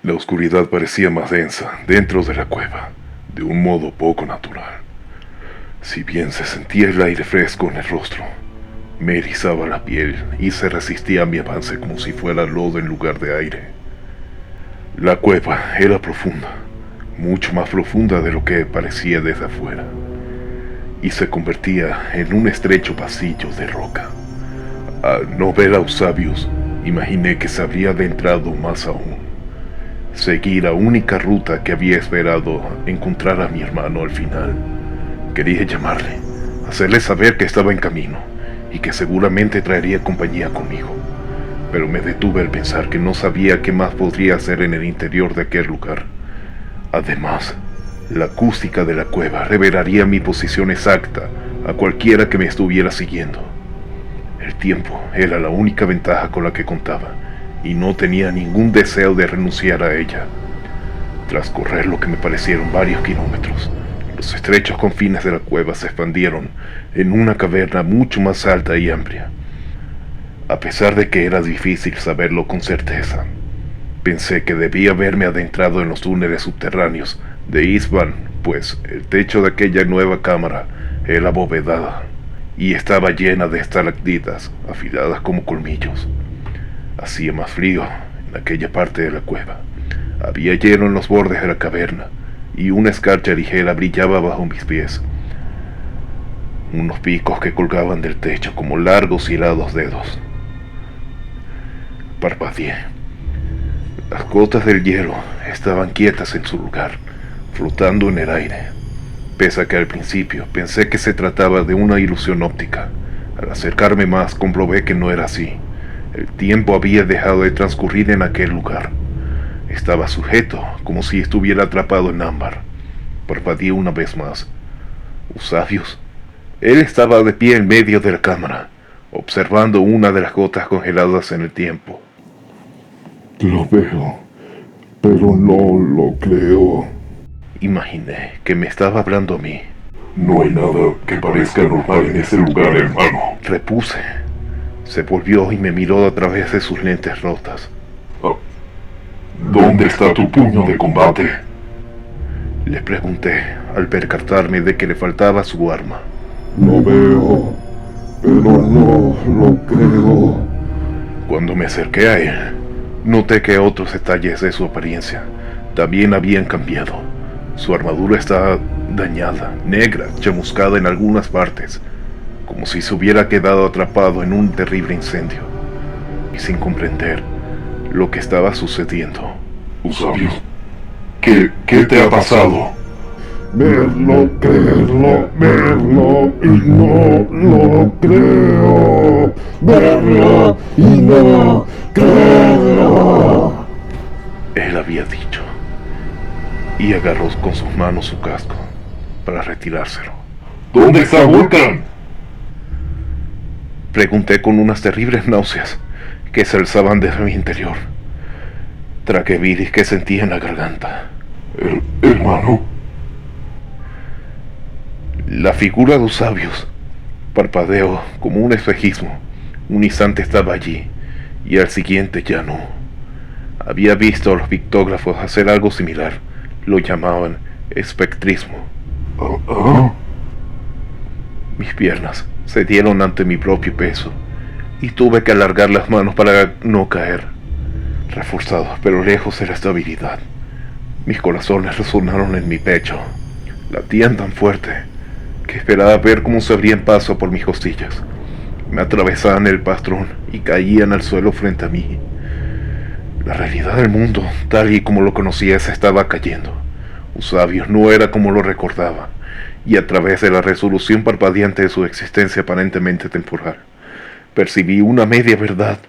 La oscuridad parecía más densa dentro de la cueva, de un modo poco natural. Si bien se sentía el aire fresco en el rostro, me erizaba la piel y se resistía a mi avance como si fuera lodo en lugar de aire. La cueva era profunda, mucho más profunda de lo que parecía desde afuera, y se convertía en un estrecho pasillo de roca. Al no ver a Eusabius, imaginé que se habría adentrado más aún. Seguí la única ruta que había esperado encontrar a mi hermano al final. Quería llamarle, hacerle saber que estaba en camino y que seguramente traería compañía conmigo, pero me detuve al pensar que no sabía qué más podría hacer en el interior de aquel lugar. Además, la acústica de la cueva revelaría mi posición exacta a cualquiera que me estuviera siguiendo. El tiempo era la única ventaja con la que contaba, y no tenía ningún deseo de renunciar a ella. Tras correr lo que me parecieron varios kilómetros, los estrechos confines de la cueva se expandieron en una caverna mucho más alta y amplia. A pesar de que era difícil saberlo con certeza, pensé que debía haberme adentrado en los túneles subterráneos de Isban, pues el techo de aquella nueva cámara era abovedada y estaba llena de estalactitas afiladas como colmillos. Hacía más frío en aquella parte de la cueva. Había hielo en los bordes de la caverna y una escarcha ligera brillaba bajo mis pies. Unos picos que colgaban del techo como largos y helados dedos. Parpadeé. Las gotas del hielo estaban quietas en su lugar, flotando en el aire. Pese a que al principio pensé que se trataba de una ilusión óptica, al acercarme más comprobé que no era así. El tiempo había dejado de transcurrir en aquel lugar. Estaba sujeto, como si estuviera atrapado en ámbar. Parpadeé una vez más. ¿Eusabius? Él estaba de pie en medio de la cámara, observando una de las gotas congeladas en el tiempo. Lo veo, pero no lo creo. Imaginé que me estaba hablando a mí. No hay nada que parezca normal en ese lugar, hermano. Repuse. Se volvió y me miró a través de sus lentes rotas. ¿Dónde está tu puño de combate? Le pregunté, al percatarme de que le faltaba su arma. Lo veo, pero no lo creo. Cuando me acerqué a él, noté que otros detalles de su apariencia también habían cambiado. Su armadura estaba dañada, negra, chamuscada en algunas partes, como si se hubiera quedado atrapado en un terrible incendio, y sin comprender lo que estaba sucediendo. Eusabius, ¿qué te ha pasado? Verlo, creerlo, verlo y no lo creo. Verlo y no creerlo. Él había dicho, y agarró con sus manos su casco para retirárselo. ¿Dónde está Vulcan? Pregunté con unas terribles náuseas que se alzaban desde mi interior. Tragué bilis que sentía en la garganta. Hermano. La figura de Eusabius parpadeó como un espejismo. Un instante estaba allí y al siguiente ya no. Había visto a los pictógrafos hacer algo similar. Lo llamaban espectrismo. Mis piernas cedieron ante mi propio peso y tuve que alargar las manos para no caer. Reforzado, pero lejos de la estabilidad. Mis corazones resonaron en mi pecho. Latían tan fuerte que esperaba ver cómo se abrían paso por mis costillas. Me atravesaban el pastrón y caían al suelo frente a mí. La realidad del mundo, tal y como lo conocía, se estaba cayendo. Eusabius no era como lo recordaba, y a través de la resolución parpadeante de su existencia aparentemente temporal, percibí una media verdad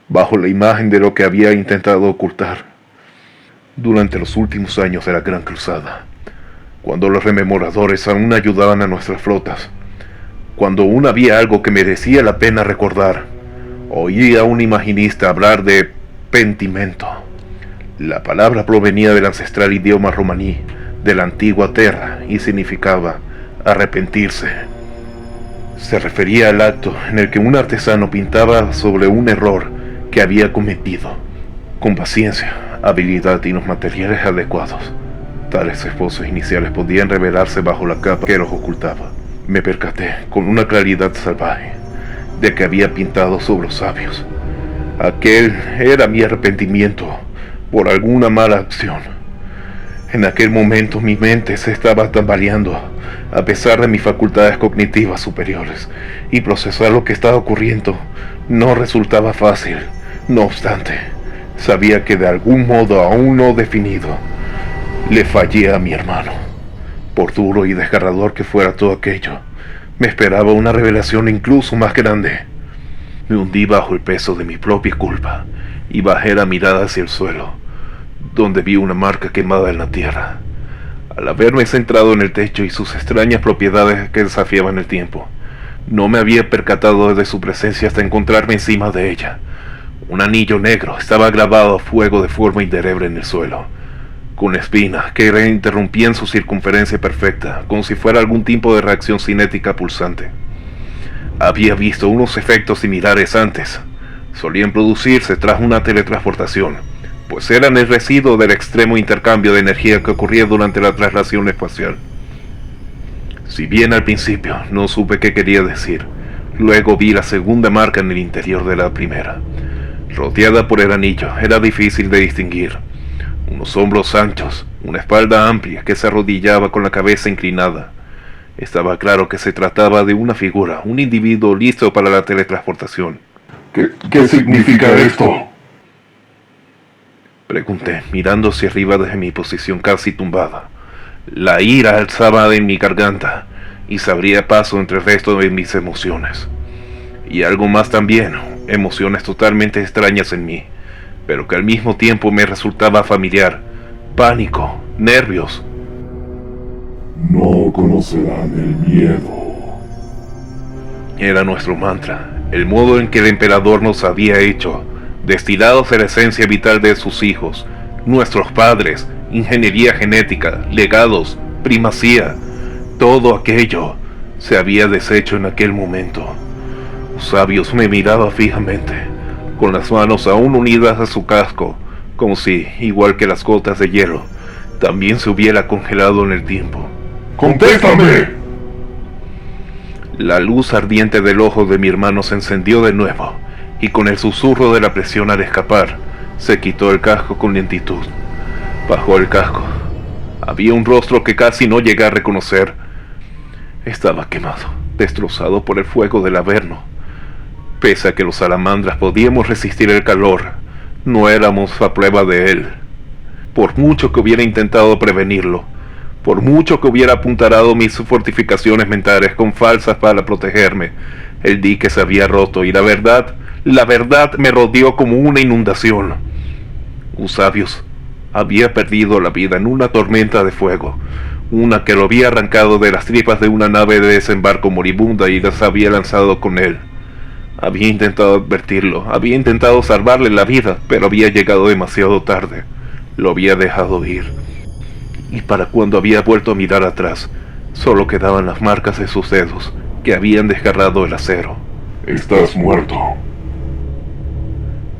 bajo la imagen de lo que había intentado ocultar. Durante los últimos años de la Gran Cruzada, cuando los rememoradores aún ayudaban a nuestras flotas, cuando aún había algo que merecía la pena recordar, oí a un imaginista hablar de pentimento. La palabra provenía del ancestral idioma romaní de la antigua Terra y significaba arrepentirse. Se refería al acto en el que un artesano pintaba sobre un error que había cometido. Con paciencia, habilidad y los materiales adecuados. Tales esbozos iniciales podían revelarse bajo la capa que los ocultaba. Me percaté, con una claridad salvaje, de que había pintado sobre los sabios. Aquel era mi arrepentimiento por alguna mala acción. En aquel momento mi mente se estaba tambaleando, a pesar de mis facultades cognitivas superiores, y procesar lo que estaba ocurriendo no resultaba fácil. No obstante, sabía que de algún modo aún no definido, le fallé a mi hermano. Por duro y desgarrador que fuera todo aquello, me esperaba una revelación incluso más grande. Me hundí bajo el peso de mi propia culpa y bajé la mirada hacia el suelo, donde vi una marca quemada en la tierra. Al haberme centrado en el techo y sus extrañas propiedades que desafiaban el tiempo, no me había percatado de su presencia hasta encontrarme encima de ella. Un anillo negro estaba grabado a fuego de forma indeleble en el suelo, con espinas que interrumpían su circunferencia perfecta, como si fuera algún tipo de reacción cinética pulsante. Había visto unos efectos similares antes. Solían producirse tras una teletransportación, pues eran el residuo del extremo intercambio de energía que ocurría durante la traslación espacial. Si bien al principio no supe qué quería decir, luego vi la segunda marca en el interior de la primera. Rodeada por el anillo, era difícil de distinguir. Unos hombros anchos, una espalda amplia que se arrodillaba con la cabeza inclinada. Estaba claro que se trataba de una figura, un individuo listo para la teletransportación. ¿Qué significa esto? Pregunté, mirando hacia arriba desde mi posición casi tumbada. La ira alzaba en mi garganta y se abría paso entre el resto de mis emociones. Y algo más también, emociones totalmente extrañas en mí, pero que al mismo tiempo me resultaba familiar. Pánico, nervios. No conocerán el miedo. Era nuestro mantra, el modo en que el emperador nos había hecho, destilados a la esencia vital de sus hijos, nuestros padres, ingeniería genética, legados, primacía. Todo aquello se había deshecho en aquel momento. Sabios me miraba fijamente, con las manos aún unidas a su casco, como si, igual que las gotas de hielo, también se hubiera congelado en el tiempo. ¡Contéstame! La luz ardiente del ojo de mi hermano se encendió de nuevo, y con el susurro de la presión al escapar, se quitó el casco con lentitud. Bajó el casco. Había un rostro que casi no llegué a reconocer. Estaba quemado, destrozado por el fuego del Averno. Pese a que los salamandras podíamos resistir el calor, no éramos a prueba de él. Por mucho que hubiera intentado prevenirlo, por mucho que hubiera apuntalado mis fortificaciones mentales con falsas para protegerme, el dique se había roto y la verdad me rodeó como una inundación. Eusabius había perdido la vida en una tormenta de fuego, una que lo había arrancado de las tripas de una nave de desembarco moribunda y las había lanzado con él. Había intentado advertirlo, había intentado salvarle la vida, pero había llegado demasiado tarde. Lo había dejado ir. Y para cuando había vuelto a mirar atrás, solo quedaban las marcas de sus dedos, que habían desgarrado el acero. Estás muerto.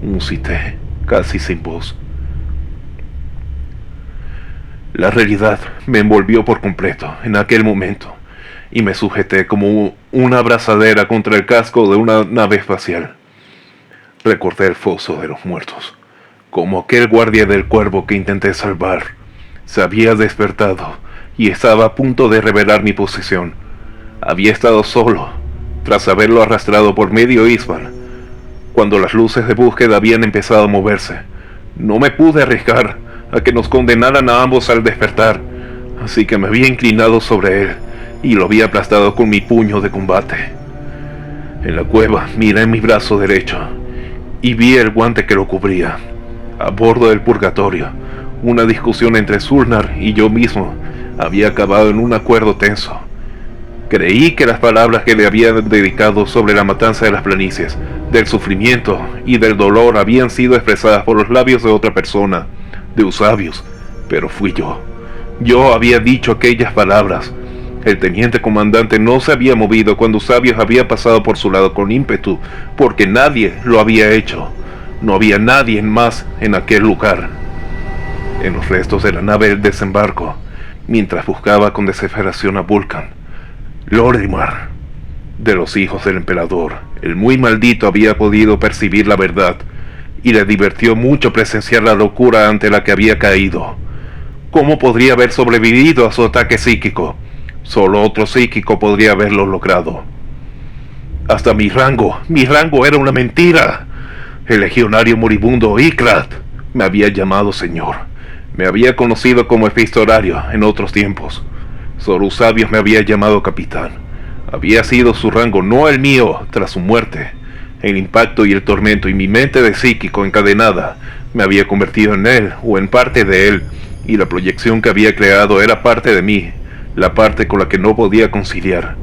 Musité, casi sin voz. La realidad me envolvió por completo en aquel momento, y me sujeté como una abrazadera contra el casco de una nave espacial. Recordé el foso de los muertos, como aquel guardia del cuervo que intenté salvar. Se había despertado y estaba a punto de revelar mi posición. Había estado solo, tras haberlo arrastrado por medio Isban, cuando las luces de búsqueda habían empezado a moverse. No me pude arriesgar a que nos condenaran a ambos al despertar, así que me había inclinado sobre él y lo había aplastado con mi puño de combate. En la cueva miré mi brazo derecho y vi el guante que lo cubría. A bordo del purgatorio, una discusión entre Surnar y yo mismo había acabado en un acuerdo tenso. Creí que las palabras que le había dedicado sobre la matanza de las planicies, del sufrimiento y del dolor habían sido expresadas por los labios de otra persona, de Eusabius, pero fui yo. Yo había dicho aquellas palabras. El teniente comandante no se había movido cuando Eusabius había pasado por su lado con ímpetu, porque nadie lo había hecho. No había nadie más en aquel lugar. en los restos de la nave del desembarco, mientras buscaba con desesperación a Vulcan. Lorrimar, de los hijos del emperador, el muy maldito había podido percibir la verdad, y le divirtió mucho presenciar la locura ante la que había caído. ¿Cómo podría haber sobrevivido a su ataque psíquico? Solo otro psíquico podría haberlo logrado. Hasta mi rango era una mentira. El legionario moribundo Iklat me había llamado señor. Me había conocido como epistolario en otros tiempos. Solo Usabios me había llamado capitán. Había sido su rango, no el mío, tras su muerte. El impacto y el tormento y mi mente de psíquico encadenada me había convertido en él o en parte de él, y la proyección que había creado era parte de mí, la parte con la que no podía conciliar.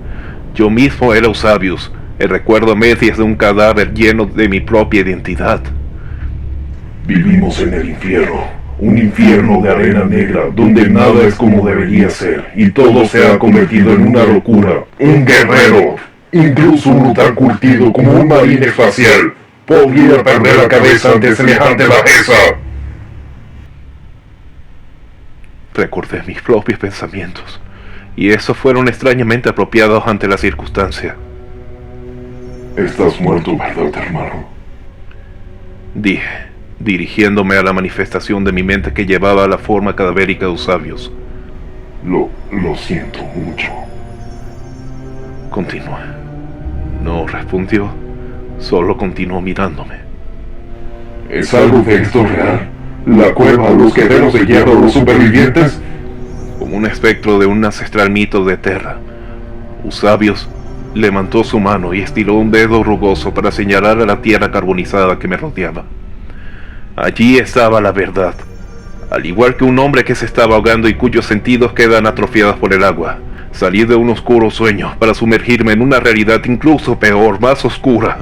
Yo mismo era Usabius, el recuerdo a medias de un cadáver lleno de mi propia identidad. Vivimos en el infierno, un infierno de arena negra, donde nada es como debería ser, y todo se ha convertido en una locura. Un guerrero, incluso uno tan curtido como un marine espacial, podría perder la cabeza ante semejante bajeza. Recordé mis propios pensamientos, y esos fueron extrañamente apropiados ante la circunstancia. Estás muerto, ¿verdad, hermano? Dije, dirigiéndome a la manifestación de mi mente que llevaba la forma cadavérica de Usabios. Lo siento mucho. Continué. No respondió, solo continuó mirándome. ¿Es algo de esto real? ¿La cueva, los guerreros de hierro, los supervivientes? Como un espectro de un ancestral mito de Terra, Usabios levantó su mano y estiró un dedo rugoso para señalar a la tierra carbonizada que me rodeaba. Allí estaba la verdad, al igual que un hombre que se estaba ahogando y cuyos sentidos quedan atrofiados por el agua. Salí de un oscuro sueño para sumergirme en una realidad incluso peor, más oscura.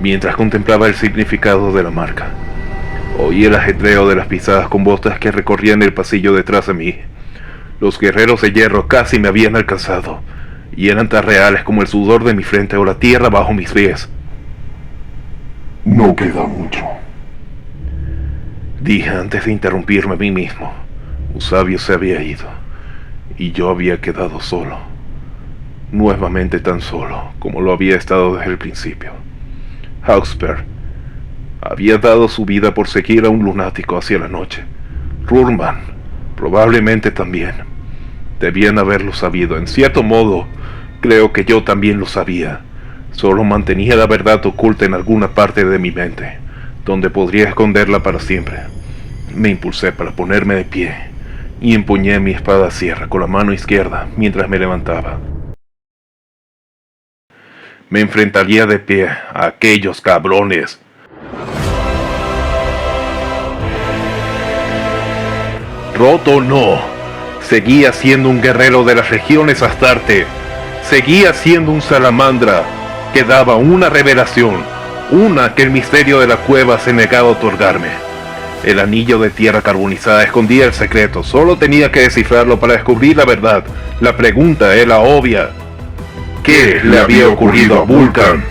Mientras contemplaba el significado de la marca, oí el ajetreo de las pisadas con botas que recorrían el pasillo detrás de mí. Los guerreros de hierro casi me habían alcanzado, y eran tan reales como el sudor de mi frente o la tierra bajo mis pies. No queda mucho, dije antes de interrumpirme a mí mismo. Usabios se había ido, y yo había quedado solo, nuevamente tan solo como lo había estado desde el principio. Hawksper había dado su vida por seguir a un lunático hacia la noche. Rurman probablemente también. Debían haberlo sabido. En cierto modo, creo que yo también lo sabía. Solo mantenía la verdad oculta en alguna parte de mi mente, donde podría esconderla para siempre. Me impulsé para ponerme de pie y empuñé mi espada sierra con la mano izquierda mientras me levantaba. Me enfrentaría de pie a aquellos cabrones. Roto no. Seguía siendo un guerrero de las regiones Astarte. Seguía siendo un salamandra que daba una revelación, una que el misterio de la cueva se negaba a otorgarme. El anillo de tierra carbonizada escondía el secreto, solo tenía que descifrarlo para descubrir la verdad. La pregunta era obvia. ¿Qué le había ocurrido a Vulcan?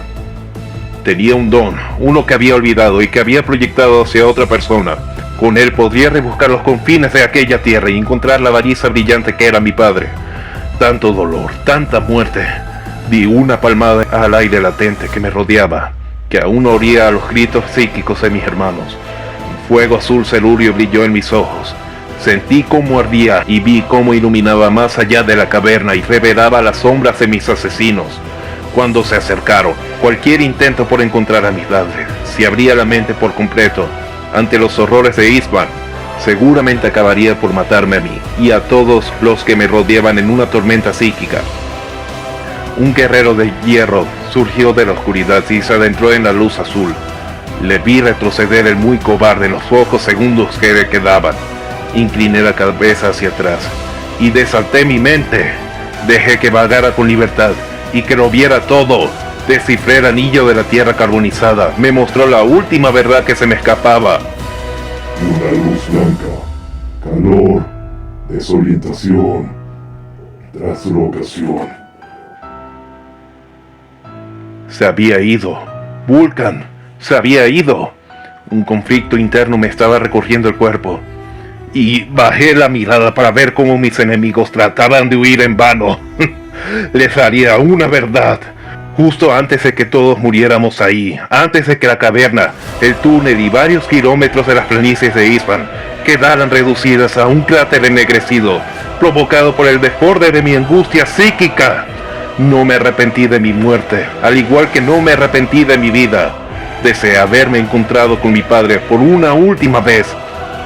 Tenía un don, uno que había olvidado y que había proyectado hacia otra persona. Con él podría rebuscar los confines de aquella tierra y encontrar la baliza brillante que era mi padre. Tanto dolor, tanta muerte. Di una palmada al aire latente que me rodeaba, que aún oía a los gritos psíquicos de mis hermanos. Un fuego azul celurio brilló en mis ojos. Sentí cómo ardía y vi cómo iluminaba más allá de la caverna y revelaba las sombras de mis asesinos. Cuando se acercaron, cualquier intento por encontrar a mis padres, si abría la mente por completo ante los horrores de Istvan, seguramente acabaría por matarme a mí y a todos los que me rodeaban en una tormenta psíquica. Un guerrero de hierro surgió de la oscuridad y se adentró en la luz azul. Le vi retroceder el muy cobarde en los pocos segundos que le quedaban. Incliné la cabeza hacia atrás y desaté mi mente. Dejé que vagara con libertad y que lo viera todo. Descifré el anillo de la tierra carbonizada. Me mostró la última verdad que se me escapaba. Una luz blanca, calor, desorientación, traslocación. Se había ido. Vulcan se había ido. Un conflicto interno me estaba recorriendo el cuerpo, y bajé la mirada para ver cómo mis enemigos trataban de huir en vano. Les haría una verdad. Justo antes de que todos muriéramos ahí, antes de que la caverna, el túnel y varios kilómetros de las planicies de Ispan quedaran reducidas a un cráter ennegrecido, provocado por el desborde de mi angustia psíquica. No me arrepentí de mi muerte, al igual que no me arrepentí de mi vida. Deseé haberme encontrado con mi padre por una última vez,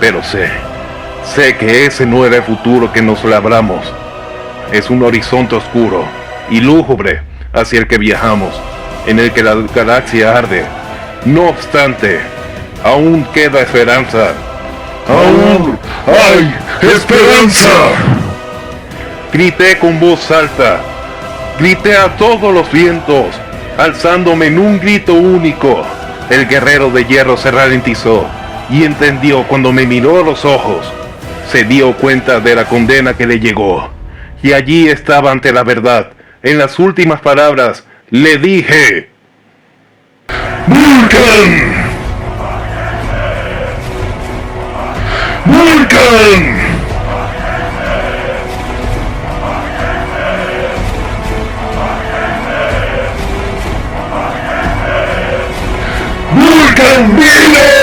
pero sé que ese no era el futuro que nos labramos. Es un horizonte oscuro y lúgubre hacia el que viajamos, en el que la galaxia arde. No obstante, aún queda esperanza. ¡Aún hay esperanza! Grité con voz alta. Grité a todos los vientos, alzándome en un grito único. El guerrero de hierro se ralentizó y entendió cuando me miró a los ojos. Se dio cuenta de la condena que le llegó. Y allí estaba ante la verdad. En las últimas palabras, le dije: ¡Vulcan! ¡Vulcan! ¡Vulcan vive!